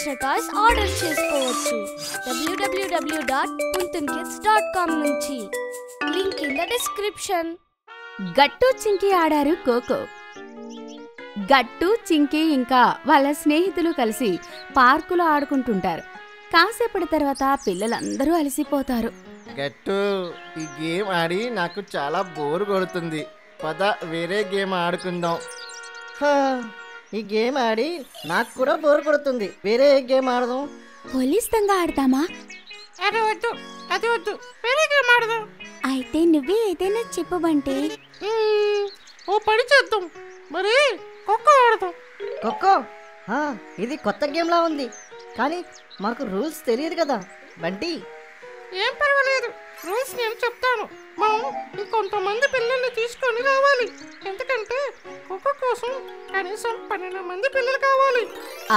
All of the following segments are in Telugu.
నచ్చిన టాయ్స్ ఆర్డర్ చేసుకోవచ్చు www.puntunkids.com నుంచి. Link in the description. గట్టు చింకి ఆడారు ఖోఖో. గట్టు చింకి ఇంకా వాళ్ళ స్నేహితులు కలిసి పార్కులో ఆడుకుంటుంటారు. కాసేపటి తర్వాత పిల్లలందరూ అలసిపోతారు. గట్టు, ఈ గేమ్ ఆడి నాకు చాలా బోర్ కొడుతుంది. పద వేరే గేమ్ ఆడుకుందాం. ఈ గేమ్ ఆడి నాకు కూడా బోర్ కొడుతుంది. వేరే గేమ్ ఆడదాం. పోలీస్ దొంగ ఆడదామా? అది వద్దు, వేరే గేమ్ ఆడదాం. అయితే నువ్వే ఏదైనా చెప్పు బంటి. ఓ పని చేద్దాం, మరి ఖోఖో ఆడదాం. ఖోఖో? ఇది కొత్త గేమ్లా ఉంది, కానీ మాకు రూల్స్ తెలియదు కదా బంటి. ఏం పర్వాలేదు, రూల్స్ నేను చెప్తాను. మనం ఇంకొంతమంది పిల్లల్ని తీసుకొని రావాలి, ఎందుకంటే ఖోఖో కోసం కనీసం 12 మంది పిల్లలు కావాలి.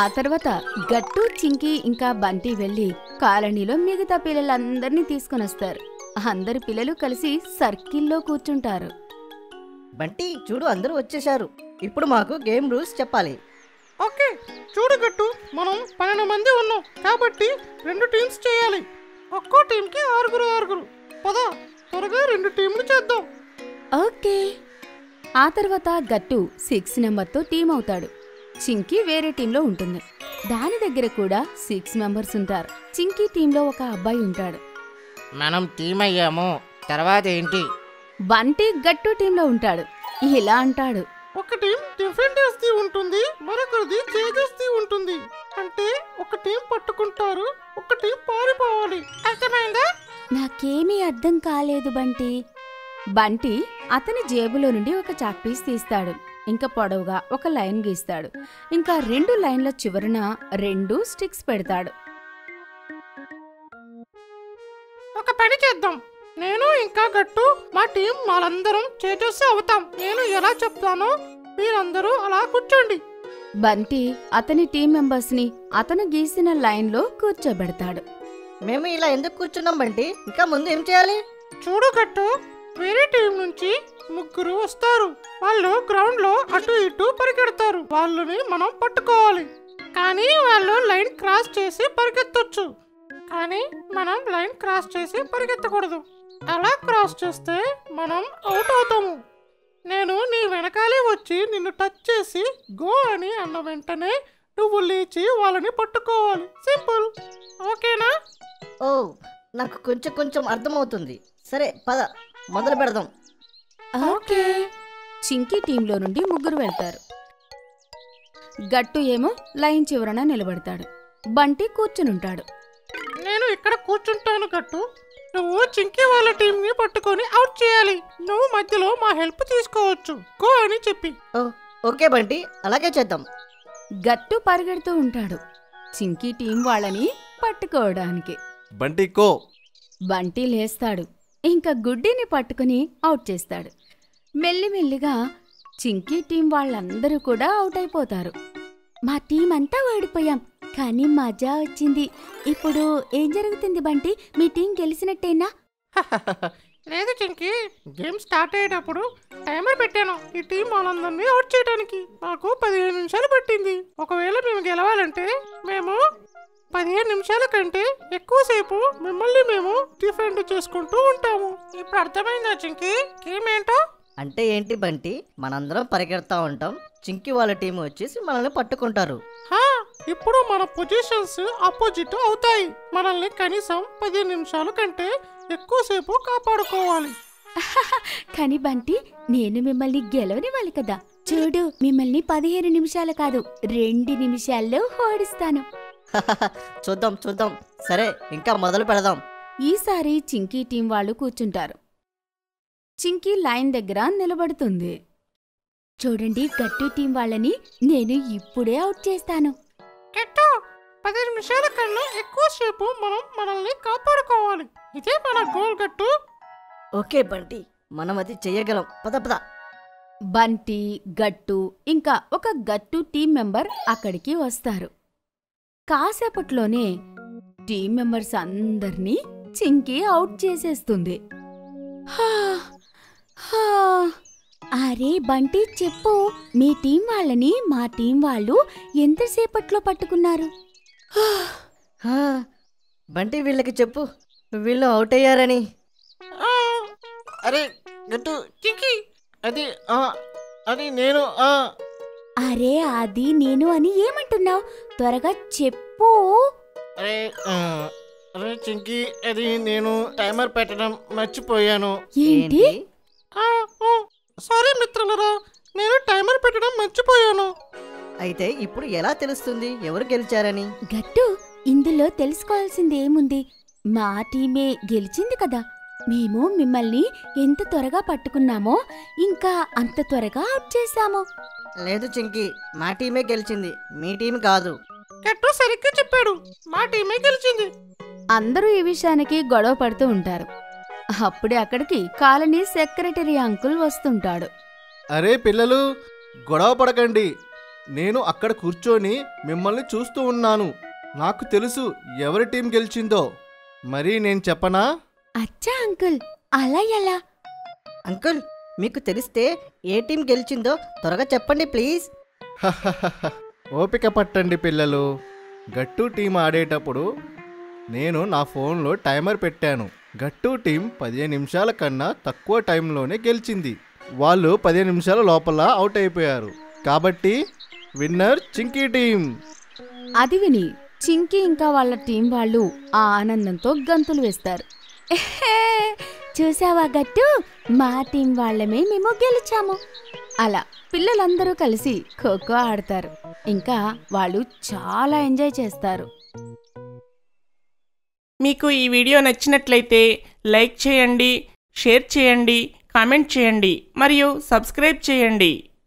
ఆ తర్వాత గట్టు చింకి ఇంకా బంటి వెళ్లి కాలనీలో మిగతా పిల్లలందరినీ తీసుకుని వస్తారు. అందరు పిల్లలు కలిసి సర్కిల్లో కూర్చుంటారు. బంటి చూడు, అందరూ వచ్చేశారు. ఇప్పుడు మాకు గేమ్ రూల్స్ చెప్పాలి. ఓకే, చూడు గట్టు, మనం 12 మంది ఉన్నాం కాబట్టి 2 టీమ్స్ చేయాలి. ఒక్కో టీంకి 6 పద త్వరగా 2 టీంలు చేద్దాం. ఓకే. ఆ తర్వాత గట్టు 6 నెంబర్తో టీం అవుతాడు. చింకి వేరే టీంలో ఉంటుంది. దాని దగ్గర కూడా 6 మెంబర్స్ ఉంటారు. చింకి టీంలో ఒక అబ్బాయి ఉంటాడు. మనం టీం అయ్యాము, తర్వాత ఏంటి? బంటి గట్టు టీంలో ఉంటాడు. ఇలా అంటాడు, ఒక టీం డిఫెండర్స్ది ఉంటుంది, మరొకరిది చేజర్స్ది ఉంటుంది. అంటే ఒక టీం పట్టుకుంటారు, ఒక టీం పారిపోవాలి. అర్థమైందా? నాకేమీ అర్థం కాలేదు బంటి. బంటి అతని జేబులో నుండి ఒక చాక్ పీస్ తీస్తాడు. ఇంకా పొడవుగా ఒక లైన్ గీస్తాడు. ఇంకా 2 లైన్ల చివరన 2 స్టిక్స్ పెడతాడు. ఒక పని చేద్దాం, నేను ఇంకా గట్టు మా టీం వాళ్ళందరం చేజర్స్ అవుతాం. నేను ఎలా చెప్తానో మీరందరూ అలా కూర్చోండి. బంటి అతని టీం మెంబర్స్ ని అతను గీసిన లైన్లో కూర్చోబెడతాడు. మేము ఇలా ఎందుకు కూర్చున్నాం బంటి? ఇంకా ముందు ఏం చేయాలి? చూడు గట్టు, వేరే టీం నుంచి 3 వస్తారు. వాళ్ళు గ్రౌండ్ లో అటు ఇటు పరిగెడతారు. వాళ్ళని మనం పట్టుకోవాలి. కానీ వాళ్ళు లైన్ క్రాస్ చేసి పరిగెత్తొచ్చు, కానీ మనం లైన్ క్రాస్ చేసి పరిగెత్తకూడదు. అలా క్రాస్ చేస్తే మనం అవుట్ అవుతాము. నేను నీ వెనకాలే వచ్చి నిన్ను టచ్ చేసి గో అని అన్న వెంటనే నువ్వు లేచి వాళ్ళని పట్టుకోవాలి. సింపుల్, ఓకేనా? ఓ, నాకు కొంచెం అర్థమవుతుంది. సరే పద మొదలు పెడదాం. ఓకే. చింకి టీంలో నుండి 3 వెళ్తారు. గట్టు ఏమో లైన్ చివరన నిలబడతాడు. బంటి కూర్చునుంటాడు. నేను ఇక్కడ కూర్చుంటాను గట్టు, నువ్వు చింకి వాళ్ళ టీం ని పట్టుకొని అవుట్ చేయాలి. నువ్వు మధ్యలో మా హెల్ప్ తీసుకోవచ్చు, గో అని చెప్పి. ఓకే బంటి, అలాగే చేద్దాం. గట్టు పరిగెడుతూ ఉంటాడు చింకి టీం వాళ్ళని పట్టుకోవడానికి. బంటి కో. బంటి లేస్తాడు. ఇంకా గుడ్డిని పట్టుకుని అవుట్ చేస్తాడు. మెల్లిమెల్లిగా చింకి టీం వాళ్ళందరూ కూడా అవుట్ అయిపోతారు. మా టీం అంతా ఓడిపోయాం, కానీ మజా వచ్చింది. ఇప్పుడు ఏం జరుగుతుంది బంటి? మీ టీం గెలిచినట్టేనా? లేదు చింకి, గేమ్ స్టార్ట్ అయ్యేటప్పుడు టైమర్ పెట్టాను ఈ టీం వాళ్ళందరినీ అవుట్ చేయడానికి. నాకు 15 నిమిషాలు పట్టింది. ఒకవేళ మేము గెలవాలంటే మేము 15 నిమిషాల కంటే ఎక్కువసేపు మిమ్మల్ని మేము డిఫెండ్ చేసుకుంటూ ఉంటాము. ఇప్పుడు అర్థమైందా చింకి గేమ్ ఏంటో? అంటే ఏంటి బంటి? మనందరం పరిగెడతా ఉంటాం, చింకి వాళ్ళ టీం వచ్చేసి మనల్ని పట్టుకుంటారు. ఇప్పుడు మన పొజిషన్స్ ఆపోజిట్ అవుతాయి. మనల్ని కనీసం 15 నిమిషాల కంటే ఎక్కువసేపు కాపాడుకోవాలి. కానీ బంటి, నేను మిమ్మల్ని గెలవనివ్వాలి కదా. చూడు, మిమ్మల్ని 15 నిమిషాలు కాదు 2 నిమిషాల్లో ఓడిస్తాను. చూద్దాం. సరే, ఇంకా మొదలు పెడదాం. ఈసారి చింకీ టీం వాళ్ళు కూర్చుంటారు. చింకీ లైన్ దగ్గర నిలబడుతుంది. చూడండి, గట్టు టీం వాళ్ళని నేను ఇప్పుడే అవుట్ చేస్తాను. గట్టు, 10 నిమిషాల కన్నా ఎక్కువసేపు మనం మనల్ని కాపాడుకోవాలి. ఇదే మన గోల్ గట్టు. ఓకే బంటి, మనం అది చెయ్యగలం. పద. బంటి, గట్టు ఇంకా ఒక గట్టు టీం మెంబర్ అక్కడికి వస్తారు. కాసేపట్లోనే టీం మెంబర్స్ అందర్నీ చింకీ అవుట్ చేసేస్తుంది. అరే బంటి, చెప్పు, మీ టీం వాళ్ళని మా టీం వాళ్ళు ఎంతసేపట్లో పట్టుకున్నారు? హా, బంటి వీళ్ళకి చెప్పు వీళ్ళు అవుట్ అయ్యారని. ఆ, అరే గట్టు చింకీ అది అది నేను అరే అది నేను అని ఏమంటున్నావు? త్వరగా చెప్పు. అరే అరే చింకీ, అది నేను టైమర్ పెట్టడం మర్చిపోయాను. ఏంటి? సారీ మిత్రులరా, నేను టైమర్ పెట్టడం మర్చిపోయాను. అయితే ఇప్పుడు ఎలా తెలుస్తుంది ఎవరు గెలిచారని? గట్టు, ఇందులో తెలుసుకోవాల్సింది ఏముంది? మా టీమే గెలిచింది కదా. మేము మిమ్మల్ని ఎంత త్వరగా పట్టుకున్నామో ఇంకా అంత త్వరగా అవుట్ చేశాము. లేదు చింకి, మా టీమే గెలిచింది, మీ టీం కాదు. గట్టు సరిగ్గా చెప్పాడు, మా టీమే గెలిచింది. అందరూ ఈ విషయానికి గొడవ పడుతూ ఉంటారు. అప్పుడే అక్కడికి కాలనీ సెక్రటరీ అంకుల్ వస్తుంటాడు. అరే పిల్లలు, గొడవ పడకండి. నేను అక్కడ కూర్చొని మిమ్మల్ని చూస్తూ ఉన్నాను. నాకు తెలుసు ఎవరి టీం గెలిచిందో. మరి నేను చెప్పనా? అచ్చా అంకుల్, అలా ఎలా? అంకుల్, మీకు తెలిస్తే ఏ టీం గెలిచిందో త్వరగా చెప్పండి ప్లీజ్. ఓపిక పట్టండి పిల్లలు. గట్టు టీం ఆడేటప్పుడు నేను నా ఫోన్లో టైమర్ పెట్టాను. గట్టు టీం 15 నిమిషాల కన్నా తక్కువ టైంలోనే గెలిచింది. వాళ్ళు 15 నిమిషాల లోపల అవుట్ అయిపోయారు. కాబట్టి విన్నర్ చింకీ టీం. అది విని చింకీ ఇంకా వాళ్ళ టీం వాళ్ళు ఆ ఆనందంతో గంతులు వేస్తారు. ఎహే, చూసావా గట్టు, మా టీం వాళ్ళమే మేము గెలిచాము. అలా పిల్లలందరూ కలిసి ఖోఖో ఆడతారు. ఇంకా వాళ్ళు చాలా ఎంజాయ్ చేస్తారు. మీకు ఈ వీడియో నచ్చినట్లయితే లైక్ చేయండి, షేర్ చేయండి, కామెంట్ చేయండి మరియు సబ్స్క్రైబ్ చేయండి.